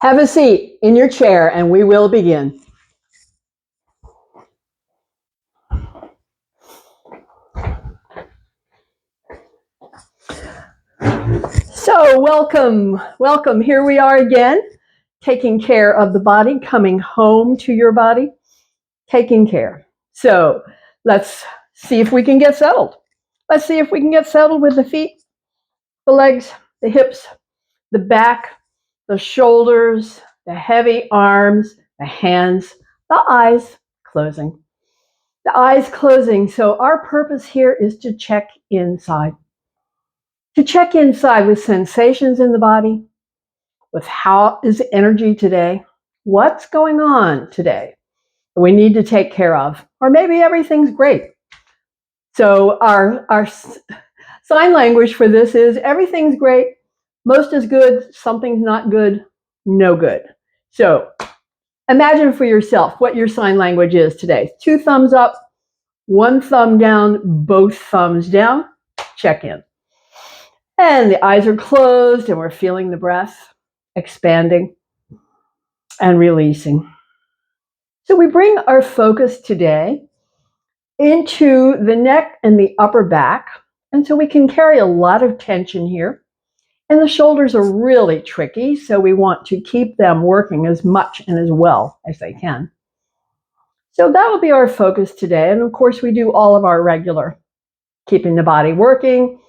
Have a seat in your chair and we will begin. So welcome. Here we are again, taking care of the body, coming home to your body, taking care. So let's see if we can get settled. Let's see if we can get settled with the feet, the legs, the hips, the back, the shoulders, the heavy arms, the hands, the eyes closing. The eyes closing. So our purpose here is to check inside. To check inside with sensations in the body, with how is the energy today, what's going on today that we need to take care of, or maybe everything's great. So our sign language for this is everything's great, most is good, something's not good, no good. So imagine for yourself what your sign language is today. 2 thumbs up, 1 thumb down, both thumbs down, check in. And the eyes are closed and we're feeling the breath expanding and releasing. So we bring our focus today into the neck and the upper back. And so we can carry a lot of tension here. And the shoulders are really tricky, so we want to keep them working as much and as well as they can. So that will be our focus today. And of course, we do all of our regular, keeping the body working,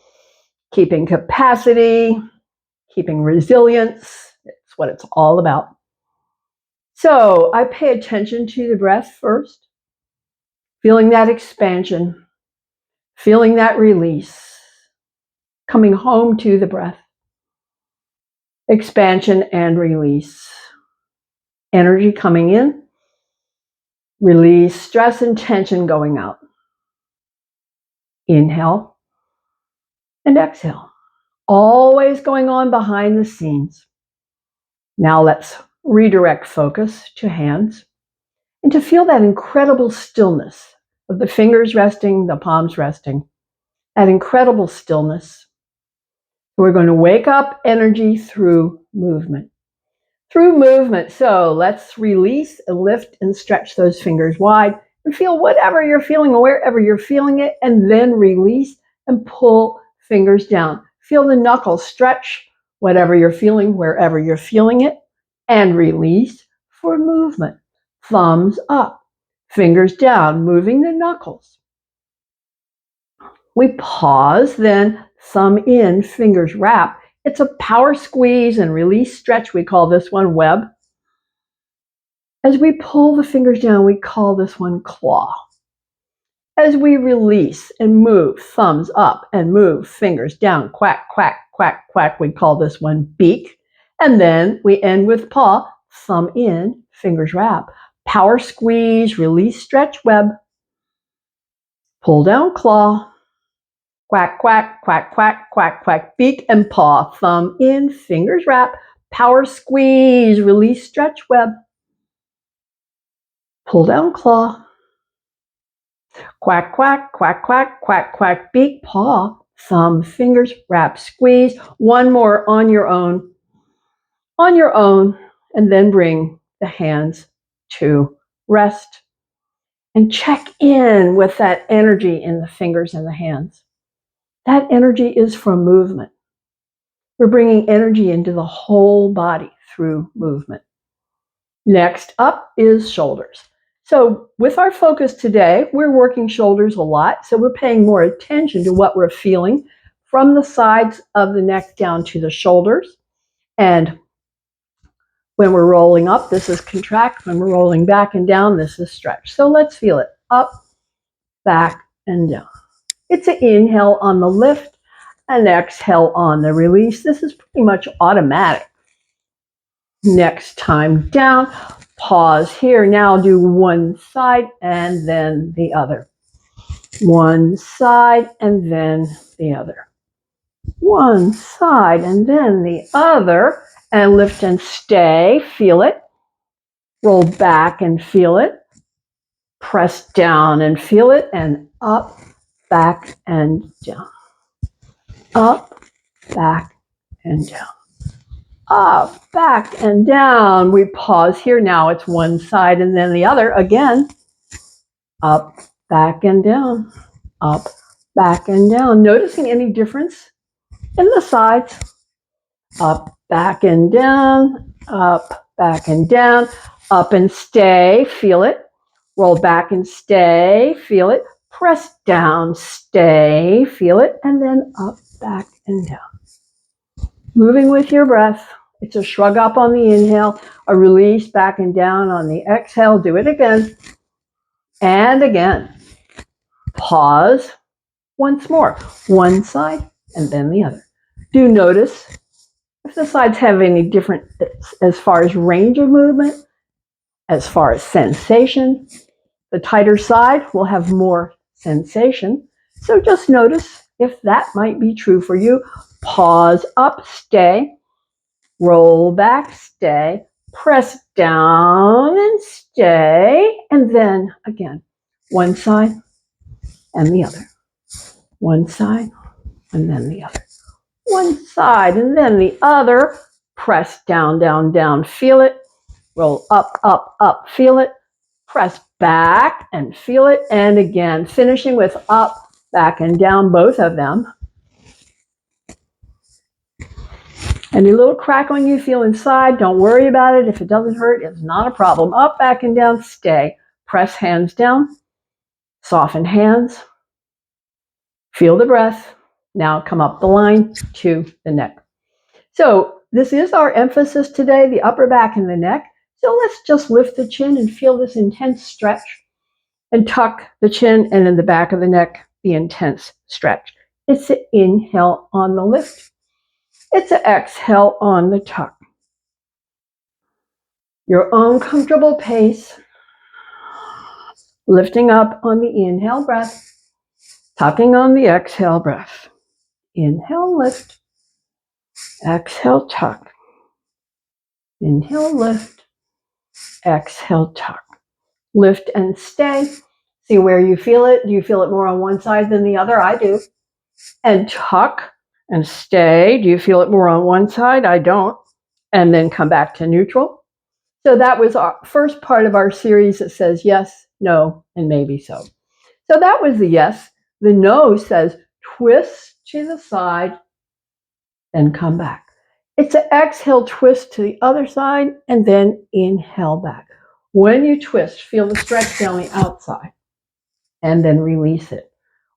keeping capacity, keeping resilience. It's what it's all about. So I pay attention to the breath first, feeling that expansion, feeling that release, coming home to the breath, expansion and release, energy coming in, release, stress and tension going out. Inhale and exhale, always going on behind the scenes. Now let's redirect focus to hands and to feel that incredible stillness of the fingers resting, the palms resting, that incredible stillness. We're going to wake up energy through movement. Through movement. So let's release and lift and stretch those fingers wide and feel whatever you're feeling or wherever you're feeling it, and then release and pull fingers down. Feel the knuckles stretch, whatever you're feeling, wherever you're feeling it, and release for movement. Thumbs up, fingers down, moving the knuckles. We pause, then thumb in, fingers wrap. It's a power squeeze and release stretch. We call this one web. As we pull the fingers down, we call this one claw. As we release and move, thumbs up and move, fingers down, quack, quack, quack, quack, we call this one beak. And then we end with paw, thumb in, fingers wrap. Power squeeze, release, stretch, web. Pull down, claw. Quack, quack, quack, quack, quack, quack, beak and paw, thumb in, fingers wrap. Power squeeze, release, stretch, web. Pull down, claw. Quack, quack, quack, quack, quack, quack, beak, paw, thumb, fingers, wrap, squeeze. One more on your own, and then bring the hands to rest. And check in with that energy in the fingers and the hands. That energy is from movement. We're bringing energy into the whole body through movement. Next up is shoulders. So with our focus today, we're working shoulders a lot. So we're paying more attention to what we're feeling from the sides of the neck down to the shoulders. And when we're rolling up, this is contract. When we're rolling back and down, this is stretch. So let's feel it. Up, back, and down. It's an inhale on the lift, and exhale on the release. This is pretty much automatic. Next time down, pause here. Now do one side and then the other. One side and then the other. One side and then the other. And lift and stay. Feel it. Roll back and feel it. Press down and feel it. And up, back, and down. Up, back, and down. up, back, and down. We pause here. Now it's one side and then the other. Again, up, back, and down. Up, back, and down. Noticing any difference in the sides? Up, back, and down. Up, back, and down. Up and stay. Feel it. Roll back and stay. Feel it. Press down, stay. Feel it. And then up, back, and down. Moving with your breath. It's a shrug up on the inhale, a release back and down on the exhale. Do it again and again. Pause once more. One side and then the other. Do notice if the sides have any different as far as range of movement, as far as sensation. The tighter side will have more sensation. So just notice if that might be true for you. Pause up, stay. Roll back, stay, press down and stay, and then again, one side and the other. One side and then the other. One side and then the other. Press down, down, down, feel it. Roll up, up, up, feel it. Press back and feel it. And again, finishing with up, back, and down, both of them. Any little crackling you feel inside, don't worry about it. If it doesn't hurt, it's not a problem. Up, back, and down, stay. Press hands down. Soften hands. Feel the breath. Now come up the line to the neck. So this is our emphasis today, the upper back and the neck. So let's just lift the chin and feel this intense stretch. And tuck the chin and in the back of the neck, the intense stretch. It's an inhale on the lift. It's an exhale on the tuck. Your own comfortable pace. Lifting up on the inhale breath. Tucking on the exhale breath. Inhale, lift. Exhale, tuck. Inhale, lift. Exhale, tuck. Lift and stay. See where you feel it. Do you feel it more on one side than the other? I do. And tuck and stay. Do you feel it more on one side? I don't. And then come back to neutral. So that was our first part of our series that says yes, no, and maybe so. So that was the yes. The no says twist to the side, then come back. It's an exhale, twist to the other side, and then inhale back. When you twist, feel the stretch down the outside, and then release it.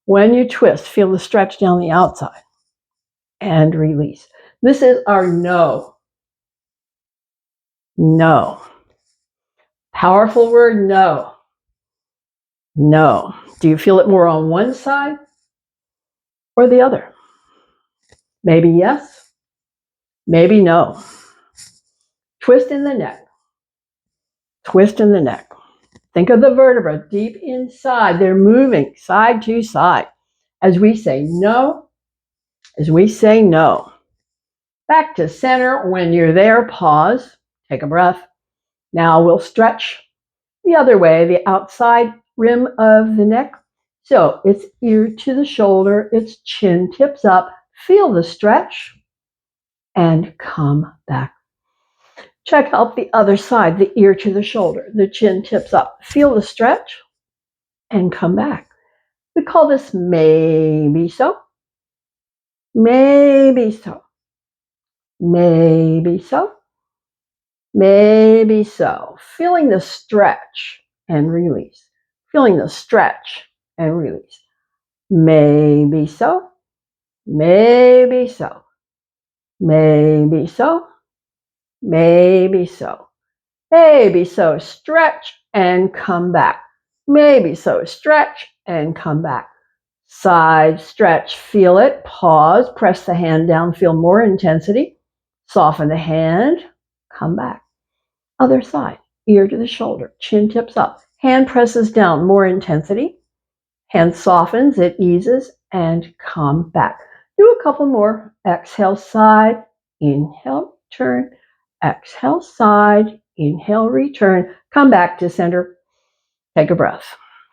When you twist, feel the stretch down the outside, and release. This is our no. No. Powerful word, no. No. Do you feel it more on one side or the other? Maybe yes, maybe no. Twist in the neck. Twist in the neck. Think of the vertebra deep inside. They're moving side to side. As we say no, as we say no. Back to center. When you're there, pause. Take a breath. Now we'll stretch the other way, the outside rim of the neck. So it's ear to the shoulder, it's chin tips up. Feel the stretch and come back. Check out the other side, the ear to the shoulder, the chin tips up. Feel the stretch and come back. We call this maybe so, maybe so, maybe so, maybe so. Feeling the stretch and release. Feeling the stretch and release. Maybe so, maybe so, maybe so, maybe so, maybe so. Stretch and come back. Maybe so. Stretch and come back. Side stretch. Feel it. Pause. Press the hand down. Feel more intensity. Soften the hand. Come back. Other side. Ear to the shoulder. Chin tips up. Hand presses down. More intensity. Hand softens. It eases. And come back. Do a couple more. Exhale, side. Inhale, turn. Exhale, side. Inhale, return. Come back to center. Take a breath.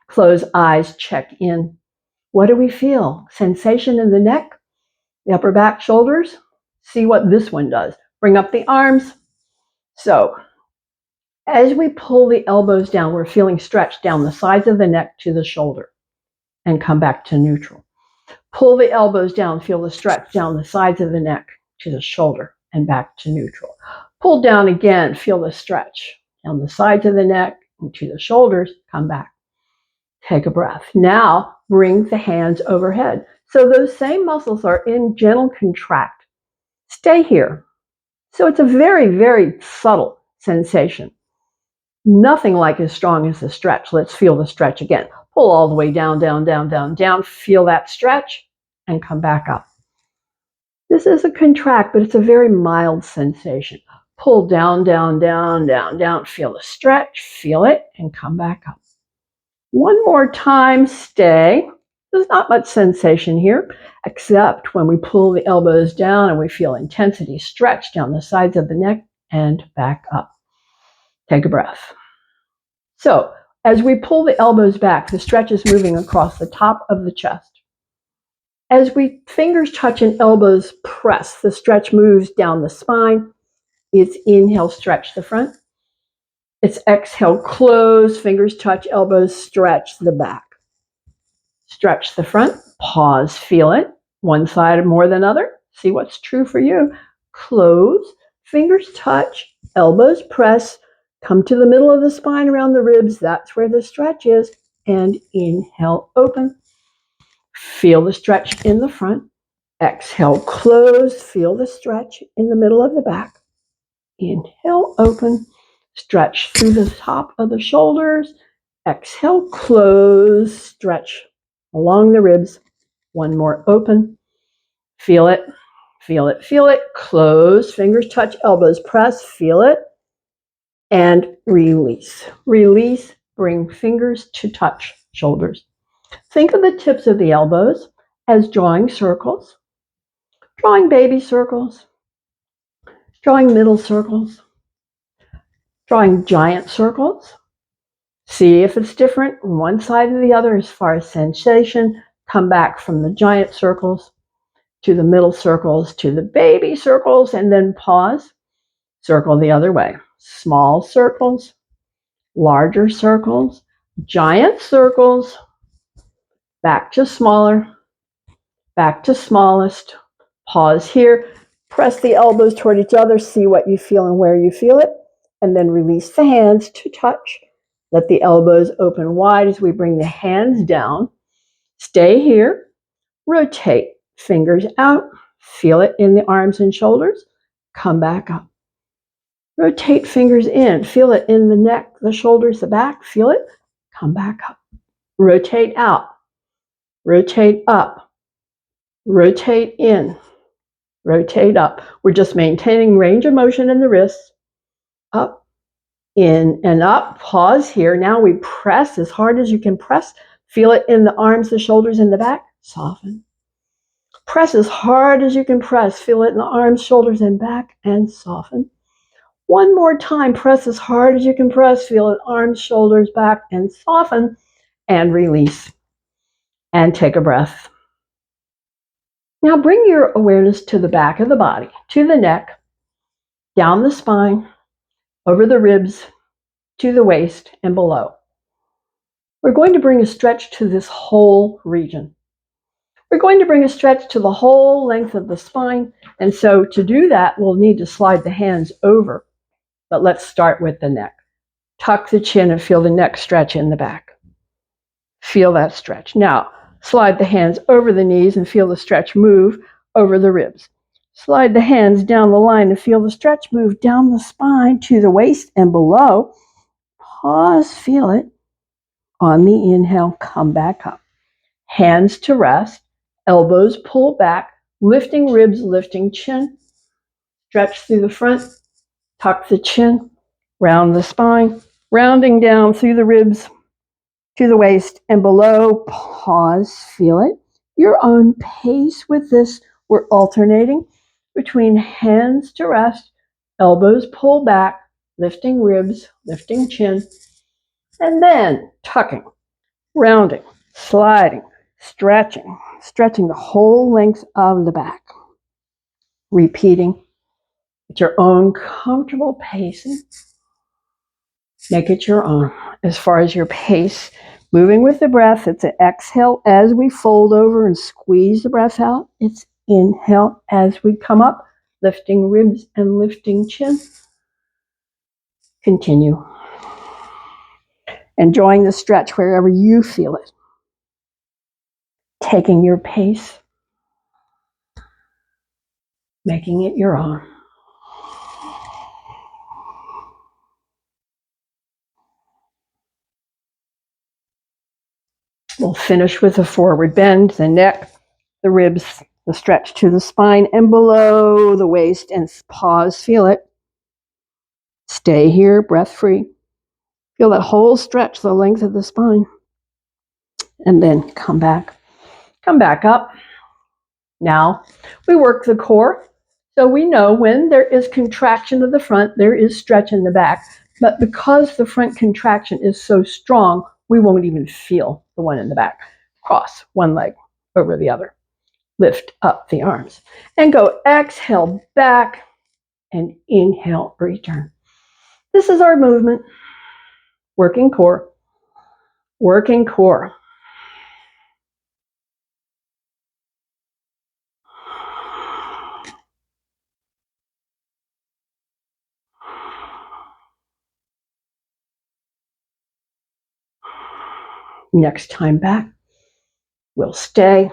Close eyes. Check in. What do we feel? Sensation in the neck, the upper back, shoulders. See what this one does. Bring up the arms. So as we pull the elbows down, we're feeling stretch down the sides of the neck to the shoulder and come back to neutral. Pull the elbows down, feel the stretch down the sides of the neck to the shoulder and back to neutral. Pull down again, feel the stretch down the sides of the neck and to the shoulders, come back. Take a breath. Now bring the hands overhead. So those same muscles are in gentle contract. Stay here. So it's a very, very subtle sensation. Nothing like as strong as the stretch. Let's feel the stretch again. Pull all the way down, down, down, down, down. Feel that stretch and come back up. This is a contract, but it's a very mild sensation. Pull down, down, down, down, down. Feel the stretch, feel it, and come back up. One more time, stay. There's not much sensation here, except when we pull the elbows down and we feel intensity, stretch down the sides of the neck and back up. Take a breath. So as we pull the elbows back, the stretch is moving across the top of the chest. As we fingers touch and elbows press, the stretch moves down the spine. It's inhale, stretch the front. It's exhale, close, fingers touch, elbows stretch the back. Stretch the front, pause, feel it. One side more than other. See what's true for you. Close, fingers touch, elbows press, come to the middle of the spine around the ribs. That's where the stretch is. And inhale, open. Feel the stretch in the front. Exhale, close, feel the stretch in the middle of the back. Inhale, open, stretch through the top of the shoulders. Exhale, close, stretch along the ribs. One more, open. Feel it, feel it, feel it. Close, fingers touch, elbows press, feel it. And release. Release, bring fingers to touch shoulders. Think of the tips of the elbows as drawing circles. Drawing baby circles, drawing middle circles, drawing giant circles. See if it's different on one side or the other as far as sensation. Come back from the giant circles to the middle circles to the baby circles and then pause. Circle the other way. Small circles, larger circles, giant circles, back to smaller, back to smallest. Pause here, press the elbows toward each other, see what you feel and where you feel it, and then release the hands to touch. Let the elbows open wide as we bring the hands down. Stay here, rotate, fingers out, feel it in the arms and shoulders, come back up. Rotate fingers in, feel it in the neck, the shoulders, the back, feel it, come back up. Rotate out, rotate up, rotate in. Rotate up. We're just maintaining range of motion in the wrists. Up, in, and up. Pause here. Now we press as hard as you can press. Feel it in the arms, the shoulders, and the back. Soften. Press as hard as you can press. Feel it in the arms, shoulders, and back, and soften. One more time. Press as hard as you can press. Feel it arms, shoulders, back, and soften. And release. And take a breath. Now bring your awareness to the back of the body, to the neck, down the spine, over the ribs, to the waist and below. We're going to bring a stretch to this whole region. We're going to bring a stretch to the whole length of the spine. And so to do that, we'll need to slide the hands over. But let's start with the neck. Tuck the chin and feel the neck stretch in the back. Feel that stretch. Now, slide the hands over the knees and feel the stretch move over the ribs. Slide the hands down the line and feel the stretch move down the spine to the waist and below. Pause, feel it. On the inhale, come back up. Hands to rest, elbows pull back, lifting ribs, lifting chin. Stretch through the front, tuck the chin, round the spine, rounding down through the ribs, to the waist and below. Pause, feel it. Your own pace with this. We're alternating between hands to rest, elbows pull back, lifting ribs, lifting chin, and then tucking, rounding, sliding, stretching, stretching the whole length of the back. Repeating At your own comfortable pacing. Make it your own. As far as your pace, moving with the breath, it's an exhale as we fold over and squeeze the breath out. It's inhale as we come up, lifting ribs and lifting chin. Continue. Enjoying the stretch wherever you feel it. Taking your pace, making it your own. We'll finish with a forward bend, the neck, the ribs, the stretch to the spine and below the waist, and pause, feel it. Stay here, breath free. Feel that whole stretch, the length of the spine. And then come back up. Now we work the core. So we know when there is contraction of the front, there is stretch in the back. But because the front contraction is so strong, we won't even feel the one in the back. Cross one leg over the other. Lift up the arms. And go exhale back and inhale, return. This is our movement. Working core. Working core. Next time back, we'll stay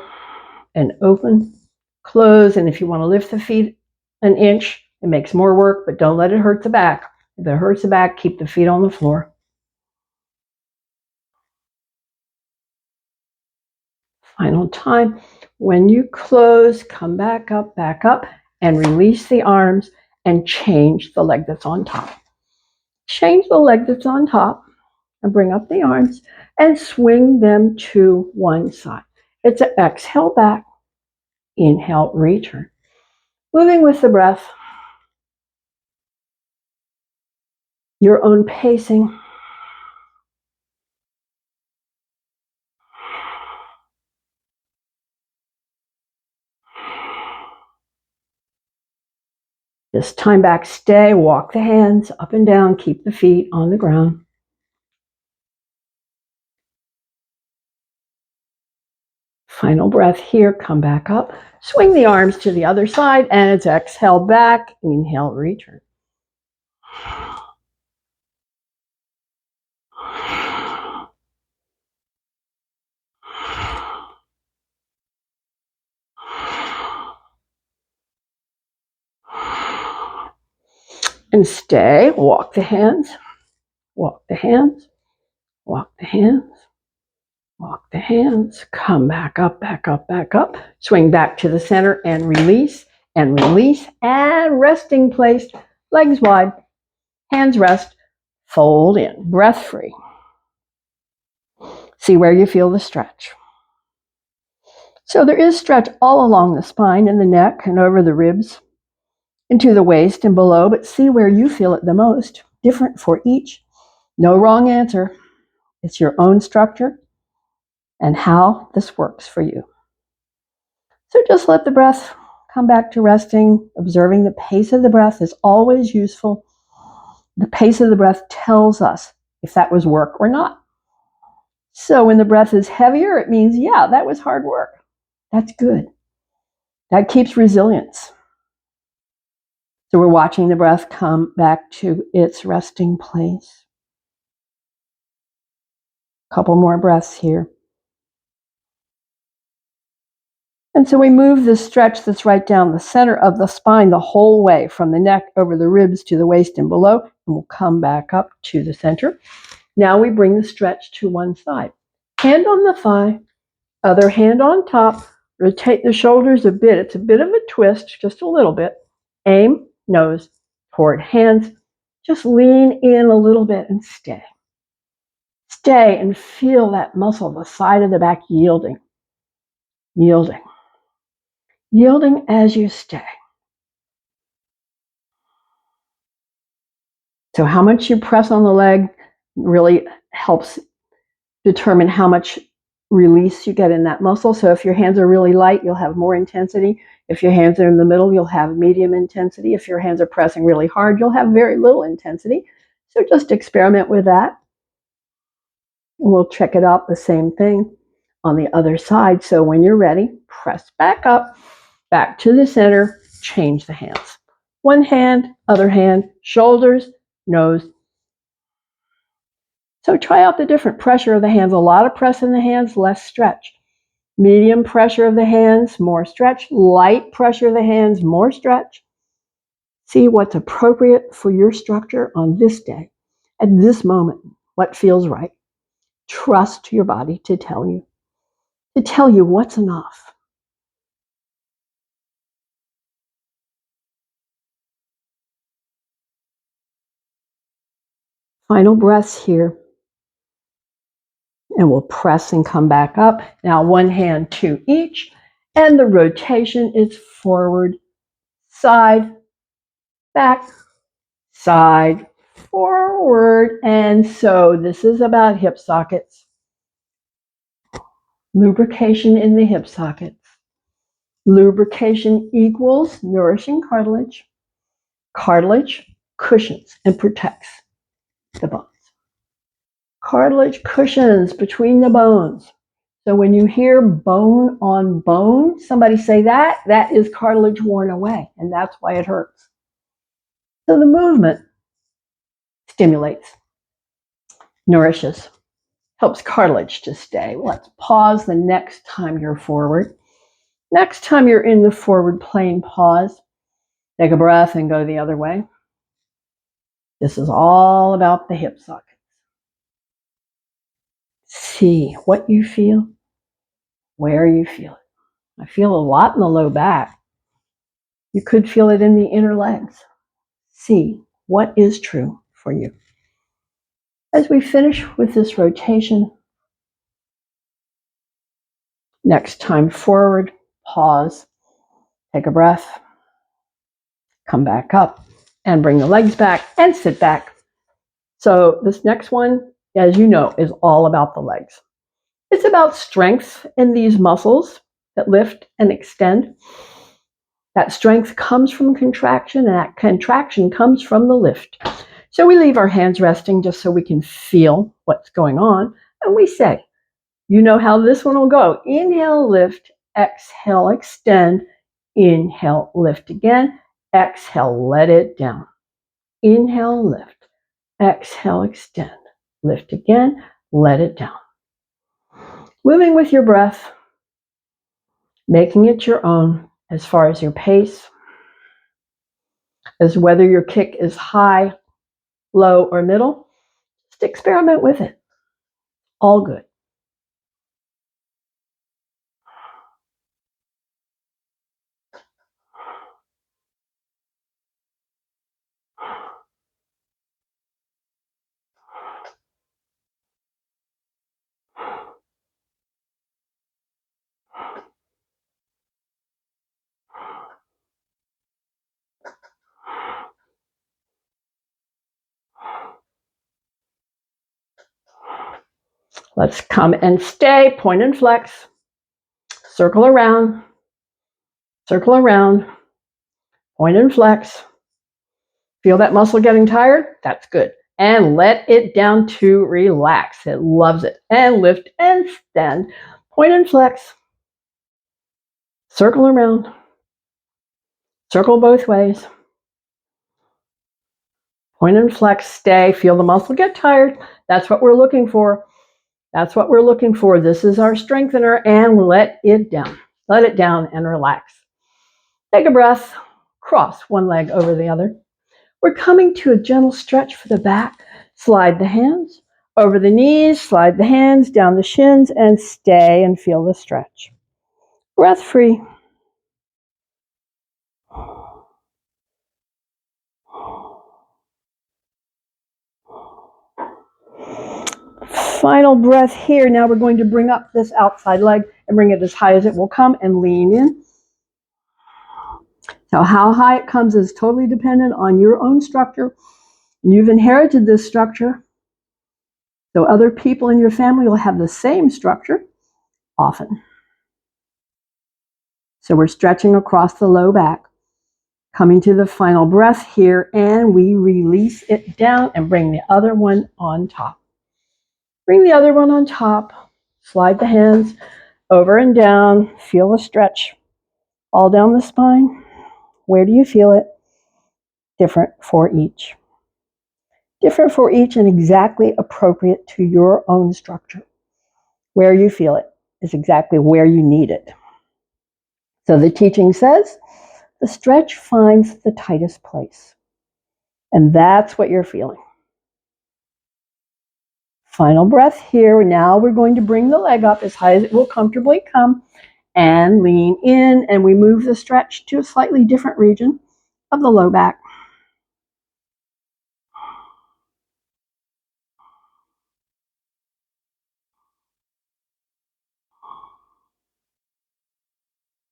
and open, close, and if you want to lift the feet an inch, it makes more work, but don't let it hurt the back. If it hurts the back, keep the feet on the floor. Final time. When you close, come back up, and release the arms and change the leg that's on top. Change the leg that's on top and bring up the arms and swing them to one side. It's an exhale back, inhale, return. Moving with the breath, your own pacing. This time back, stay, walk the hands up and down, keep the feet on the ground. Final breath here, come back up, swing the arms to the other side, and it's exhale back, inhale, return. And stay, walk the hands, walk the hands, walk the hands, walk the hands, come back up, swing back to the center and release, and resting place, legs wide, hands rest, fold in, breath free. See where you feel the stretch. So there is stretch all along the spine and the neck and over the ribs, into the waist and below, but see where you feel it the most. Different for each. No wrong answer. It's your own structure and how this works for you. So just let the breath come back to resting. Observing the pace of the breath is always useful. The pace of the breath tells us if that was work or not. So when the breath is heavier, it means, yeah, that was hard work. That's good. That keeps resilience. So we're watching the breath come back to its resting place. A couple more breaths here. And so we move the stretch that's right down the center of the spine the whole way from the neck over the ribs to the waist and below, and we'll come back up to the center. Now we bring the stretch to one side. Hand on the thigh, other hand on top, rotate the shoulders a bit. It's a bit of a twist, just a little bit. Aim, nose, toward hands. Just lean in a little bit and stay. Stay and feel that muscle, the side of the back yielding. Yielding. Yielding as you stay. So how much you press on the leg really helps determine how much release you get in that muscle. So if your hands are really light, you'll have more intensity. If your hands are in the middle, you'll have medium intensity. If your hands are pressing really hard, you'll have very little intensity. So just experiment with that. We'll check it out, the same thing on the other side. So when you're ready, press back up, back to the center, change the hands. One hand, other hand, shoulders, nose. So try out the different pressure of the hands. A lot of press in the hands, less stretch. Medium pressure of the hands, more stretch. Light pressure of the hands, more stretch. See what's appropriate for your structure on this day, at this moment, what feels right. Trust your body to tell you what's enough. Final breaths here. And we'll press and come back up. Now one hand to each, and the rotation is forward, side, back, side, forward. And so this is about hip sockets. Lubrication in the hip sockets. Lubrication equals nourishing cartilage. Cartilage cushions and protects the bones. Cartilage cushions between the bones. So when you hear bone on bone, somebody say that is cartilage worn away, and that's why it hurts. So the movement stimulates, nourishes, helps cartilage to stay. Let's pause the next time you're forward. Next time you're in the forward plane, pause, take a breath, and go the other way. This is all about the hip sockets. See what you feel, where you feel it. I feel a lot in the low back. You could feel it in the inner legs. See what is true for you. As we finish with this rotation, next time forward, pause, take a breath, come back up, and bring the legs back and sit back. So this next one, as you know, is all about the legs. It's about strength in these muscles that lift and extend. That strength comes from contraction, and that contraction comes from the lift. So we leave our hands resting just so we can feel what's going on, and we say, you know how this one will go. Inhale, lift, exhale, extend, inhale, lift again, exhale, let it down. Inhale, lift, exhale, extend, lift again, let it down. Moving with your breath, making it your own as far as your pace, as whether your kick is high, low, or middle. Just experiment with it. All good. Let's come and stay, point and flex, circle around, point and flex. Feel that muscle getting tired? That's good. And let it down to relax. It loves it. And lift and stand, point and flex, circle around, circle both ways, point and flex, stay, feel the muscle get tired. That's what we're looking for. That's what we're looking for. This is our strengthener, and let it down. Let it down and relax. Take a breath, cross one leg over the other. We're coming to a gentle stretch for the back. Slide the hands over the knees, slide the hands down the shins, and stay and feel the stretch. Breath free. Final breath here. Now we're going to bring up this outside leg and bring it as high as it will come and lean in. So how high it comes is totally dependent on your own structure. You've inherited this structure, so other people in your family will have the same structure. often. So we're stretching across the low back, coming to the final breath here, and we release it down and bring the other one on top. Bring the other one on top, slide the hands over and down, feel the stretch all down the spine. Where do you feel it? Different for each. Different for each and exactly appropriate to your own structure. Where you feel it is exactly where you need it. So the teaching says, the stretch finds the tightest place. And that's what you're feeling. Final breath here. Now we're going to bring the leg up as high as it will comfortably come and lean in, and we move the stretch to a slightly different region of the low back.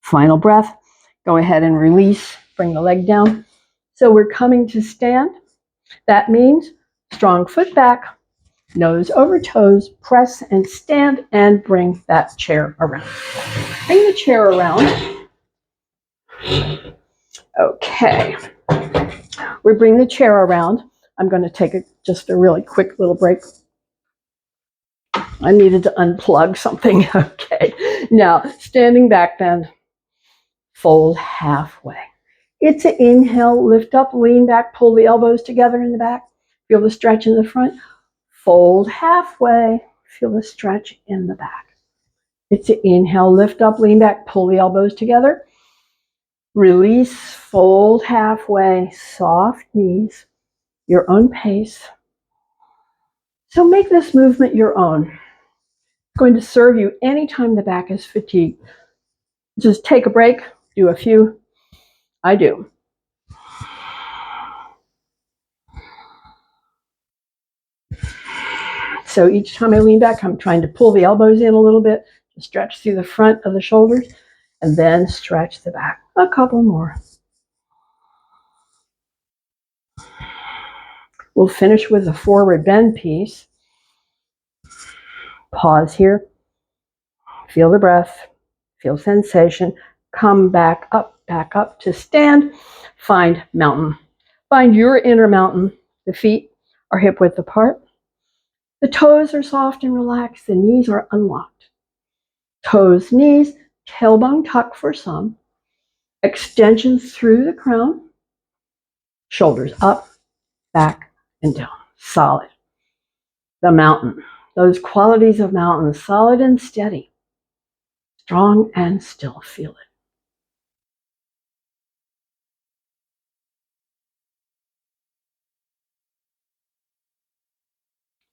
Final breath. Go ahead and release. Bring the leg down. So we're coming to stand. That means strong foot back, nose over toes, press and stand, and bring that chair around. Bring the chair around. Okay. We bring the chair around. I'm going to take just a really quick little break. I needed to unplug something. Okay. Now, standing back bend, fold halfway. It's an inhale, lift up, lean back, pull the elbows together in the back. Feel the stretch in the front. Fold halfway. Feel the stretch in the back. It's an inhale, lift up, lean back, pull the elbows together. Release, fold halfway, soft knees, your own pace. So make this movement your own. It's going to serve you anytime the back is fatigued. Just take a break, do a few. I do. So each time I lean back, I'm trying to pull the elbows in a little bit, to stretch through the front of the shoulders, and then stretch the back. A couple more. We'll finish with a forward bend piece. Pause here. Feel the breath. Feel sensation. Come back up to stand. Find mountain. Find your inner mountain. The feet are hip width apart. The toes are soft and relaxed. The knees are unlocked. Toes, knees, tailbone tuck for some. Extension through the crown. Shoulders up, back, and down. Solid. The mountain. Those qualities of mountain. Solid and steady. Strong and still. Feel it.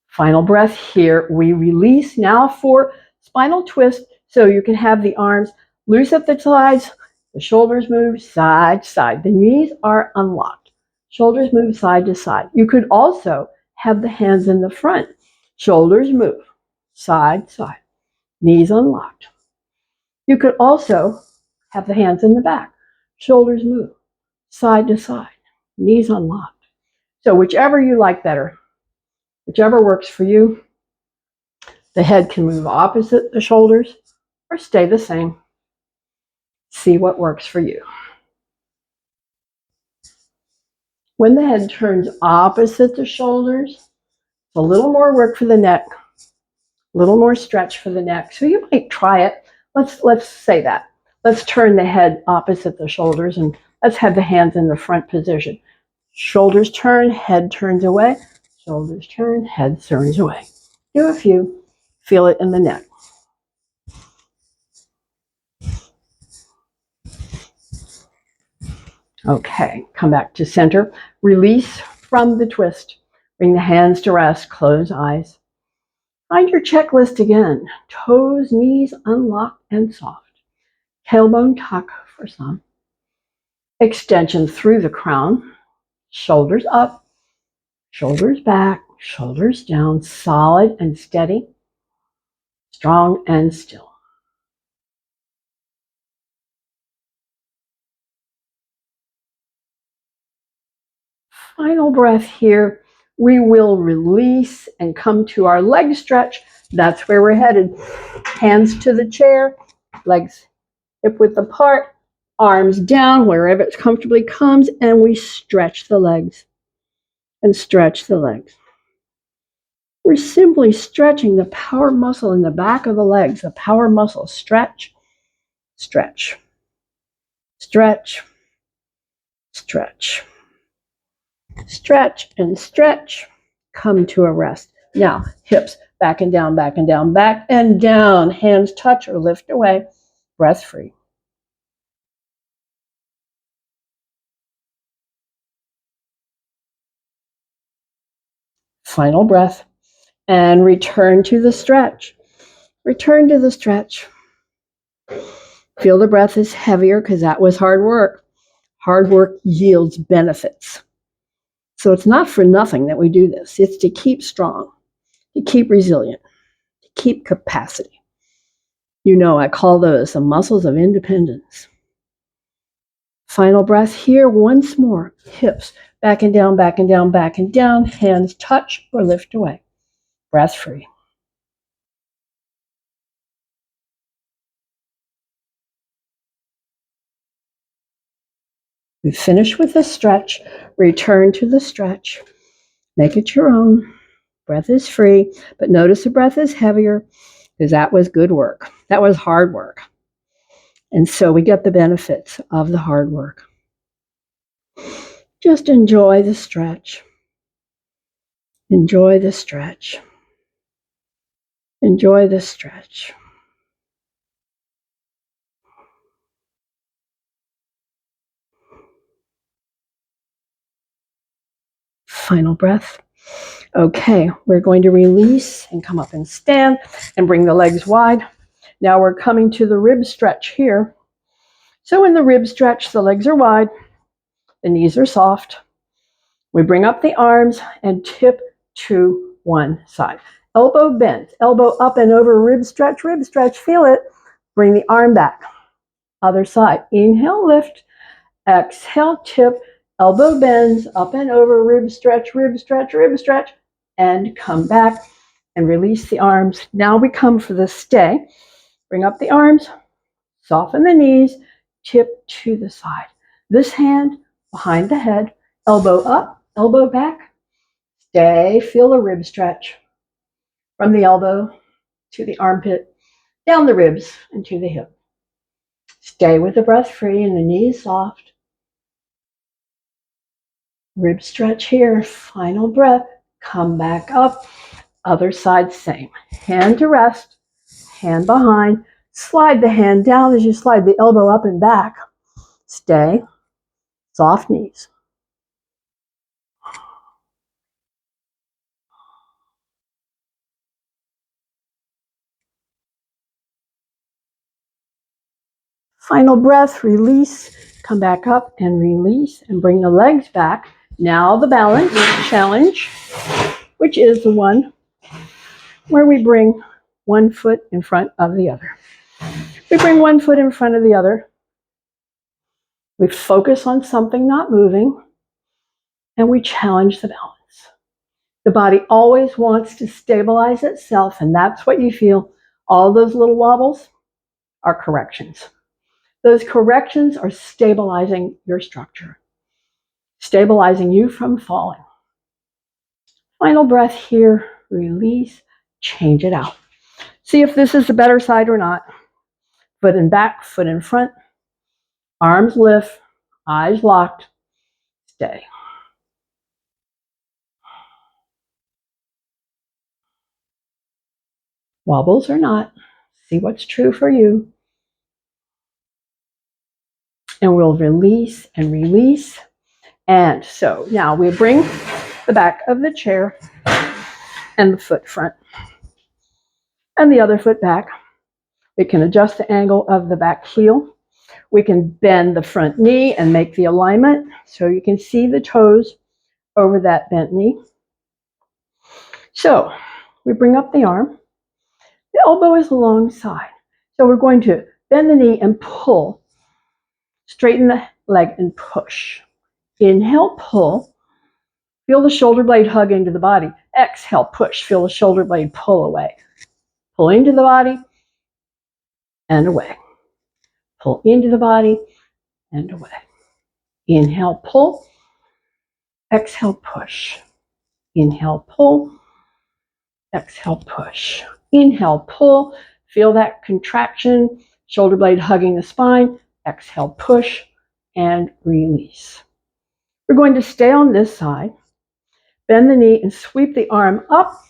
Final breath here. We release now for spinal twist. So you can have the arms loose at the sides. The shoulders move side to side. The knees are unlocked. Shoulders move side to side. You could also have the hands in the front. Shoulders move side to side. Knees unlocked. You could also have the hands in the back. Shoulders move side to side. Knees unlocked. So whichever you like better. Whichever works for you. The head can move opposite the shoulders or stay the same. See what works for you. When the head turns opposite the shoulders, it's a little more work for the neck, a little more stretch for the neck. So you might try it. Let's say that. Let's turn the head opposite the shoulders and let's have the hands in the front position. Shoulders turn, head turns away. Shoulders turn, head turns away. Do a few. Feel it in the neck. Okay, come back to center. Release from the twist. Bring the hands to rest. Close eyes. Find your checklist again. Toes, knees unlocked and soft. Tailbone tuck for some. Extension through the crown. Shoulders up. Shoulders back. Shoulders down. Solid and steady. Strong and still. Final breath here. we will release and come to our leg stretch. That's where we're headed. Hands to the chair, legs hip width apart, arms down wherever it comfortably comes, and we stretch the legs and stretch the legs. We're simply stretching the power muscle in the back of the legs, the power muscle. Stretch, stretch, stretch, stretch, stretch, and stretch. Come to a rest. Now, hips back and down, back and down, back and down. Hands touch or lift away. Breath free. Final breath. And return to the stretch. Return to the stretch. Feel the breath is heavier because that was hard work. Hard work yields benefits. So it's not for nothing that we do this. It's to keep strong, to keep resilient, to keep capacity. You know, I call those the muscles of independence. Final breath here once more. Hips back and down, back and down, back and down. Hands touch or lift away. Breath free. We finish with the stretch. Return to the stretch. Make it your own. Breath is free, but notice the breath is heavier because that was good work. That was hard work. And so we get the benefits of the hard work. Just enjoy the stretch. Enjoy the stretch. Enjoy the stretch. Final breath. Okay, we're going to release and come up and stand and bring the legs wide. Now we're coming to the rib stretch here. So in the rib stretch, the legs are wide, the knees are soft. We bring up the arms and tip to one side. Elbow bent, elbow up and over, rib stretch, feel it. Bring the arm back. Other side. Inhale, lift. Exhale, tip. Elbow bends, up and over, rib stretch, and come back and release the arms. Now we come for the stay. Bring up the arms, soften the knees, tip to the side. This hand behind the head, elbow up, elbow back. Stay, feel the rib stretch from the elbow to the armpit, down the ribs and to the hip. Stay with the breath free and the knees soft. Rib stretch here, final breath, come back up, other side same. Hand to rest, hand behind, slide the hand down as you slide the elbow up and back. Stay, soft knees. Final breath, release, come back up and release and bring the legs back. Now the balance challenge, which is the one where we bring one foot in front of the other. We bring one foot in front of the other. We focus on something not moving, and we challenge the balance. The body always wants to stabilize itself, and that's what you feel. All those little wobbles are corrections. Those corrections are stabilizing your structure, stabilizing you from falling. Final breath here, release, change it out. See if this is the better side or not. Foot in back, foot in front, arms lift, eyes locked, stay. Wobbles or not, see what's true for you. And we'll release and release. And so now we bring the back of the chair and the foot front and the other foot back. We can adjust the angle of the back heel. We can bend the front knee and make the alignment so you can see the toes over that bent knee. So we bring up the arm. The elbow is alongside. So we're going to bend the knee and pull. Straighten the leg and push. Inhale, pull. Feel the shoulder blade hug into the body. Exhale, push. Feel the shoulder blade pull away. Pull into the body and away. Pull into the body and away. Inhale, pull. Exhale, push. Inhale, pull. Exhale, push. Inhale, pull. Feel that contraction. Shoulder blade hugging the spine. Exhale, push and release. We're going to stay on this side. Bend the knee and sweep the arm up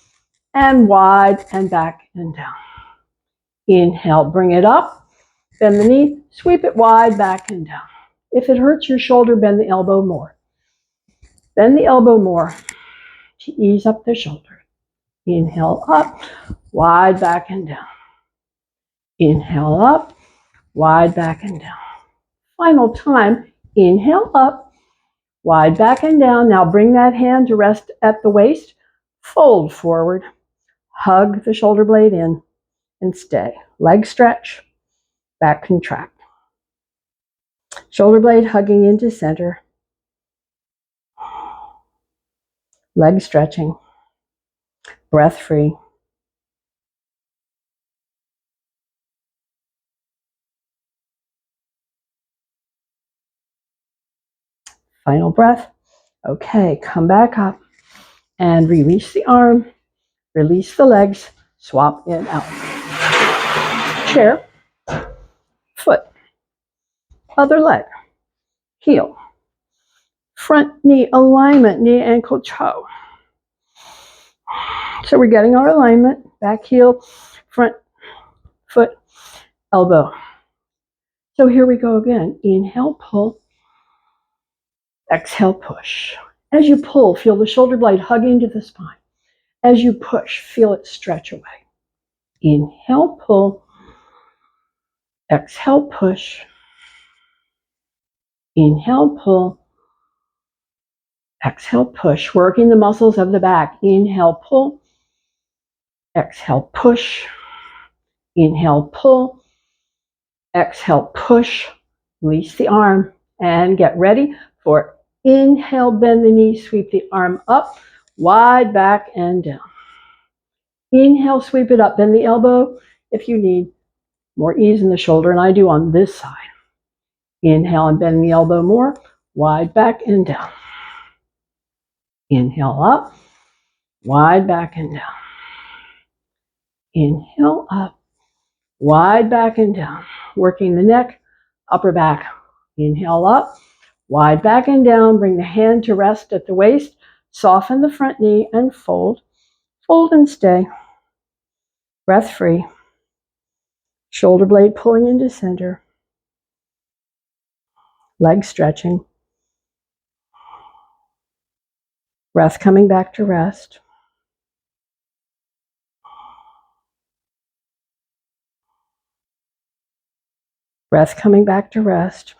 and wide and back and down. Inhale, bring it up. Bend the knee, sweep it wide, back and down. If it hurts your shoulder, bend the elbow more. Bend the elbow more to ease up the shoulder. Inhale up, wide back and down. Inhale up, wide back and down. Final time, inhale up, wide back and down. Now bring that hand to rest at the waist. Fold forward, hug the shoulder blade in and stay. Leg stretch, back contract. Shoulder blade hugging into center. Leg stretching. Breath free. Final breath. Okay, come back up and release the arm, release the legs, swap in out. Chair, foot, other leg, heel, front knee alignment, knee, ankle, toe. So we're getting our alignment, back heel, front foot, elbow. So here we go again. Inhale, pull. Exhale, push. As you pull, feel the shoulder blade hug into the spine. As you push, feel it stretch away. Inhale, pull. Exhale, push. Inhale, pull. Exhale, push. Working the muscles of the back. Inhale, pull. Exhale, push. Inhale, pull. Exhale, push. Release the arm and get ready for inhale, bend the knee, sweep the arm up, wide back and down. Inhale, sweep it up, bend the elbow if you need more ease in the shoulder, and I do on this side. Inhale and bend the elbow more, wide back and down. Inhale up, wide back and down. Inhale up, wide back and down. Working the neck, upper back. Inhale up, wide back and down. Bring the hand to rest at the waist. Soften the front knee and fold. Fold and stay. Breath free. Shoulder blade pulling into center. Leg stretching. Breath coming back to rest. Breath coming back to rest.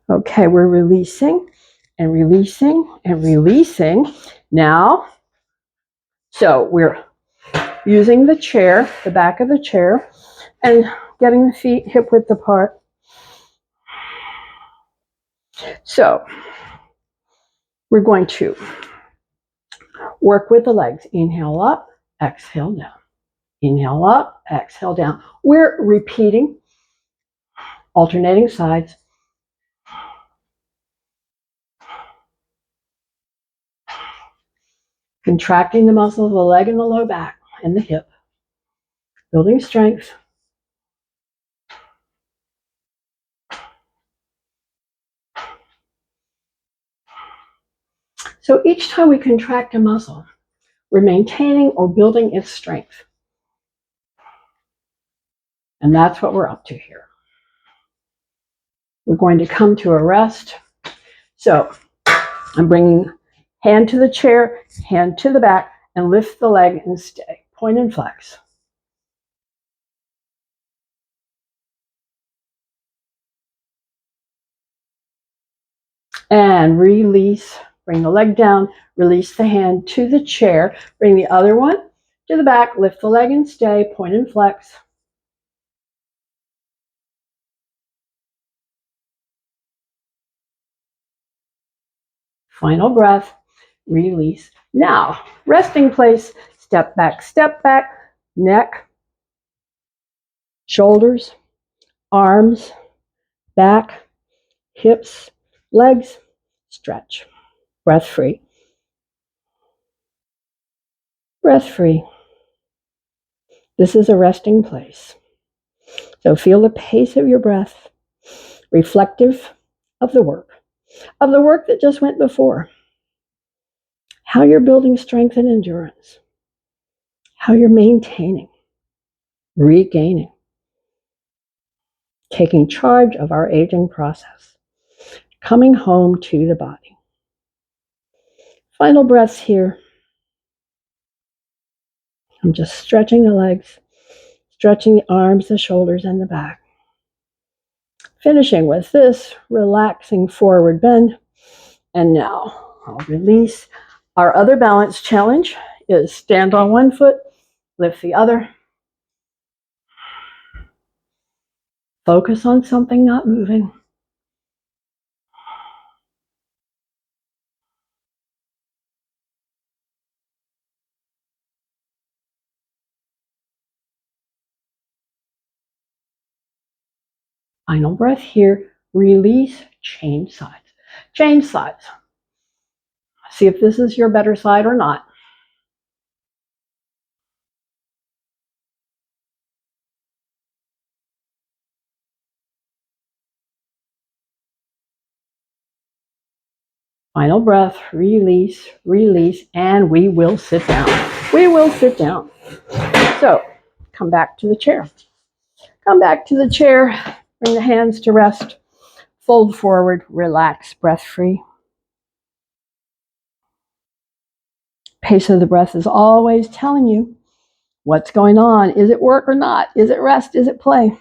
Okay, we're releasing and releasing and releasing. Now, so we're using the chair, the back of the chair, and getting the feet hip width apart. So we're going to work with the legs. Inhale up, exhale down. Inhale up, exhale down. We're repeating, alternating sides. Contracting the muscles of the leg and the low back and the hip. Building strength. So each time we contract a muscle, we're maintaining or building its strength. And that's what we're up to here. We're going to come to a rest. So I'm bringing hand to the chair, hand to the back, and lift the leg and stay. Point and flex. And release. Bring the leg down, release the hand to the chair, bring the other one to the back, lift the leg and stay, point and flex. Final breath, release. Now, resting place, step back, neck, shoulders, arms, back, hips, legs, stretch. Breath free. Breath free. This is a resting place. So feel the pace of your breath, reflective of the work that just went before. How you're building strength and endurance. How you're maintaining, regaining, taking charge of our aging process, coming home to the body. Final breaths here. I'm just stretching the legs, stretching the arms, the shoulders, and the back. Finishing with this relaxing forward bend. And now I'll release. Our other balance challenge is stand on one foot, lift the other. Focus on something not moving. Final breath here. Release, change sides. Change sides. See if this is your better side or not. Final breath, release, release, and we will sit down. We will sit down. So, come back to the chair. Come back to the chair. Bring the hands to rest. Fold forward, relax, breath free. Pace of the breath is always telling you what's going on. Is it work or not? Is it rest? Is it play?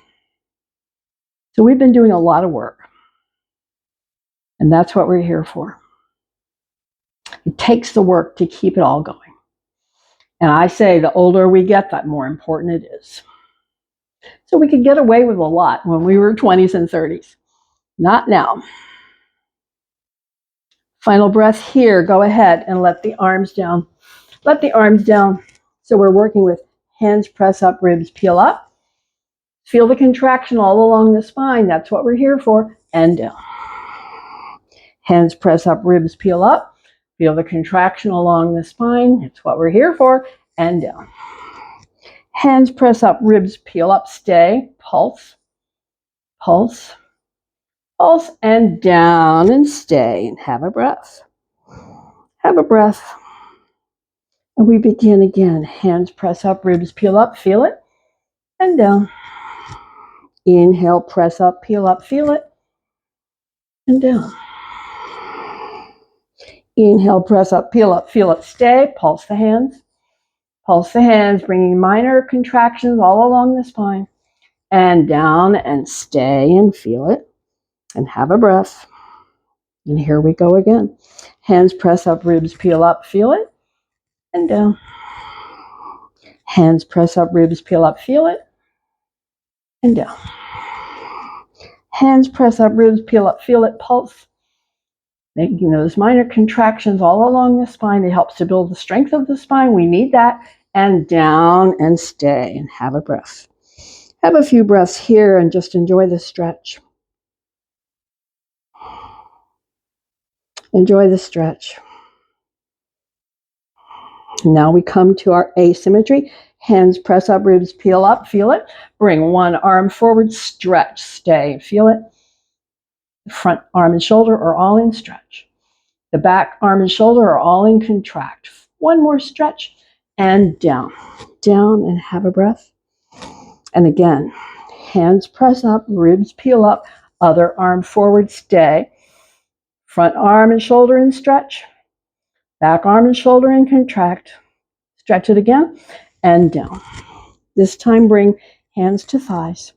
So we've been doing a lot of work. And that's what we're here for. It takes the work to keep it all going. And I say the older we get, the more important it is. So we could get away with a lot when we were 20s and 30s. Not now. Final breath here. Go ahead and let the arms down. Let the arms down. So we're working with hands press up, ribs peel up. Feel the contraction all along the spine. That's what we're here for. And down. Hands press up, ribs peel up. Feel the contraction along the spine. It's what we're here for. And down. Hands press up, ribs peel up. Stay. Pulse. Pulse. Pulse and down and stay and have a breath. Have a breath. And we begin again. Hands press up, ribs peel up, feel it, and down. Inhale, press up, peel up, feel it, and down. Inhale, press up, peel up, feel it, stay. Pulse the hands. Pulse the hands, bringing minor contractions all along the spine. And down and stay and feel it. And have a breath. And here we go again. Hands press up, ribs peel up, feel it, and down. Hands press up, ribs peel up, feel it, and down. Hands press up, ribs peel up, feel it, pulse. Making those minor contractions all along the spine. It helps to build the strength of the spine. We need that. And down and stay and have a breath. Have a few breaths here and just enjoy the stretch. Enjoy the stretch. Now we come to our asymmetry. Hands press up, ribs peel up, feel it. Bring one arm forward, stretch, stay, feel it. The front arm and shoulder are all in stretch. The back arm and shoulder are all in contract. One more stretch and down. Down and have a breath. And again, hands press up, ribs peel up, other arm forward, stay. Front arm and shoulder in stretch. Back arm and shoulder in contract. Stretch it again and down. This time bring hands to thighs.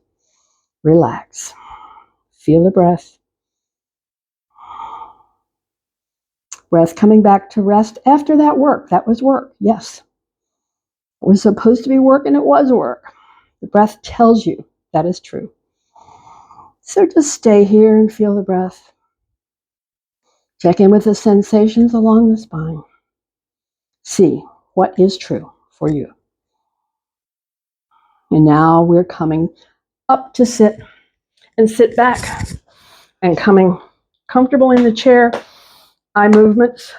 Relax. Feel the breath. Breath coming back to rest after that work. That was work, yes. It was supposed to be work and it was work. The breath tells you that is true. So just stay here and feel the breath. Check in with the sensations along the spine. See what is true for you. And now we're coming up to sit and sit back and coming comfortable in the chair. Eye movements.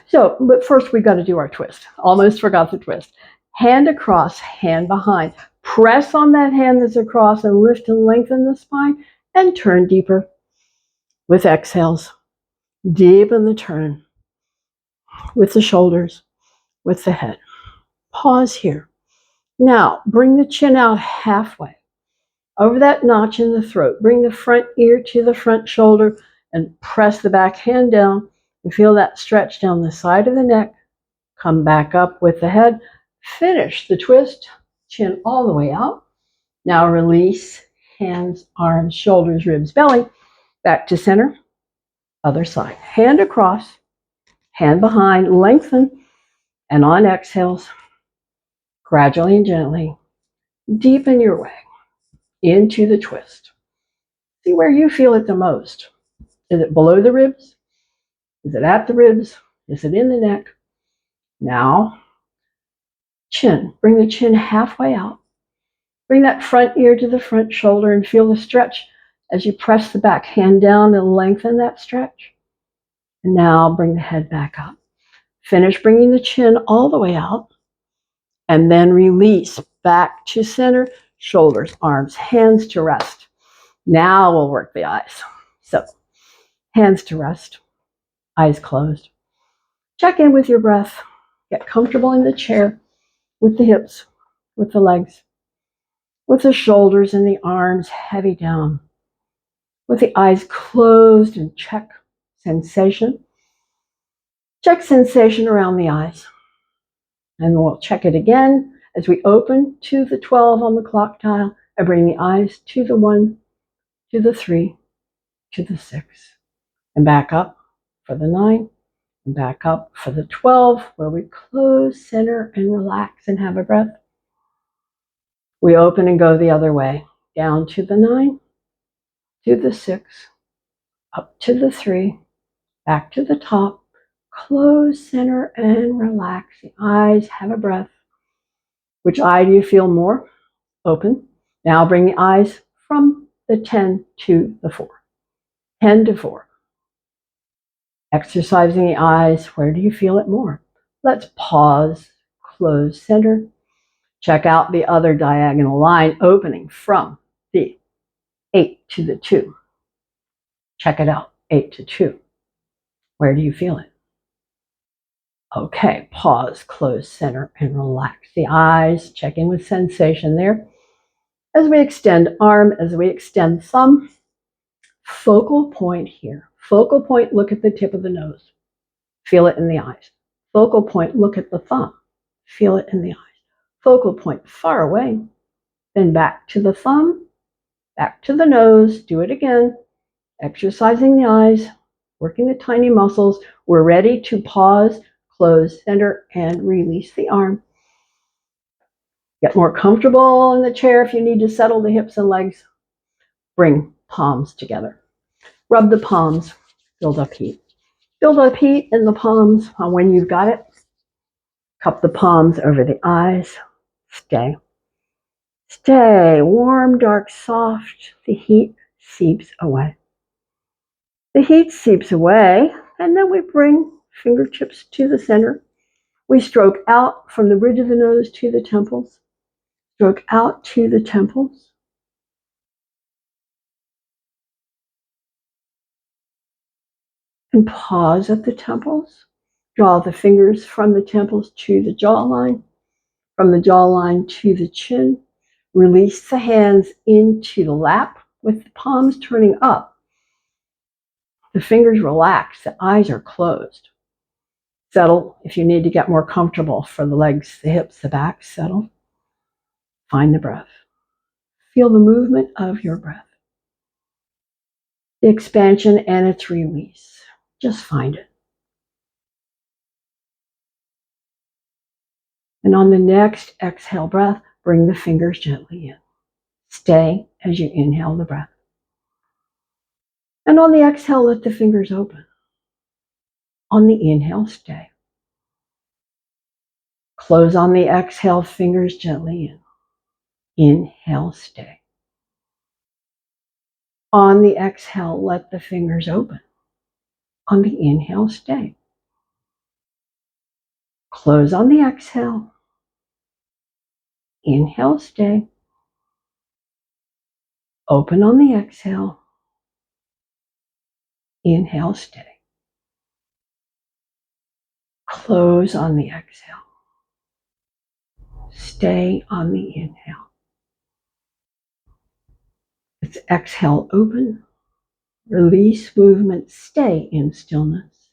So, but first we've got to do our twist. Almost forgot the twist. Hand across, hand behind. Press on that hand that's across and lift and lengthen the spine and turn deeper with exhales. Deepen the turn with the shoulders, with the head. Pause here. Now, bring the chin out halfway over that notch in the throat. Bring the front ear to the front shoulder and press the back hand down and feel that stretch down the side of the neck. Come back up with the head. Finish the twist, chin all the way out. Now release, hands, arms, shoulders, ribs, belly. Back to center, other side. Hand across, hand behind, lengthen, and on exhales, gradually and gently, deepen your way into the twist. See where you feel it the most. Is it below the ribs? Is it at the ribs? Is it in the neck? Now, chin. Bring the chin halfway out. Bring that front ear to the front shoulder and feel the stretch as you press the back hand down and lengthen that stretch. And now bring the head back up. Finish bringing the chin all the way out. And then release back to center, shoulders, arms, hands to rest. Now we'll work the eyes. So, hands to rest, eyes closed. Check in with your breath. Get comfortable in the chair with the hips, with the legs, with the shoulders and the arms heavy down, with the eyes closed, and check sensation. Check sensation around the eyes. And we'll check it again as we open to the 12 on the clock dial and bring the eyes to the 1, to the 3, to the 6, and back up for the 9, and back up for the 12, where we close, center, and relax and have a breath. We open and go the other way, down to the 9, to the 6, up to the 3, back to the top, close, center, and relax the eyes, have a breath. Which eye do you feel more? Open. Now bring the eyes from the 10 to the 4. 10 to 4. Exercising the eyes, where do you feel it more? Let's pause, close, center. Check out the other diagonal line opening from the 8 to the 2. Check it out, 8 to 2. Where do you feel it? Okay, pause, close, center, and relax the eyes. Check in with sensation there. As we extend arm, as we extend thumb, focal point here. Focal point, look at the tip of the nose. Feel it in the eyes. Focal point, look at the thumb. Feel it in the eyes. Focal point, far away. Then back to the thumb, back to the nose. Do it again. Exercising the eyes, working the tiny muscles. We're ready to pause, close, center, and release the arm. Get more comfortable in the chair if you need to settle the hips and legs. Bring palms together. Rub the palms, build up heat. Build up heat in the palms. When you've got it, cup the palms over the eyes. Stay. Stay. Warm, dark, soft. The heat seeps away. The heat seeps away, and then we bring fingertips to the center. We stroke out from the bridge of the nose to the temples. Stroke out to the temples. And pause at the temples. Draw the fingers from the temples to the jawline, from the jawline to the chin. Release the hands into the lap with the palms turning up. The fingers relax, the eyes are closed. Settle if you need to get more comfortable for the legs, the hips, the back. Settle. Find the breath. Feel the movement of your breath. The expansion and its release. Just find it. And on the next exhale breath, bring the fingers gently in. Stay as you inhale the breath. And on the exhale, let the fingers open. On the inhale, stay. Close on the exhale, fingers gently in. Inhale, stay. On the exhale, let the fingers open. On the inhale, stay. Close on the exhale. Inhale, stay. Open on the exhale. Inhale, stay. Close on the exhale. Stay on the inhale. Let's exhale, open. Release movement. Stay in stillness.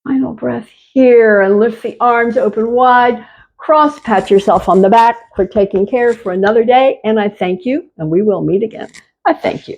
Final breath here, and lift the arms open wide. Cross, pat yourself on the back for taking care for another day. And I thank you, and we will meet again. I thank you.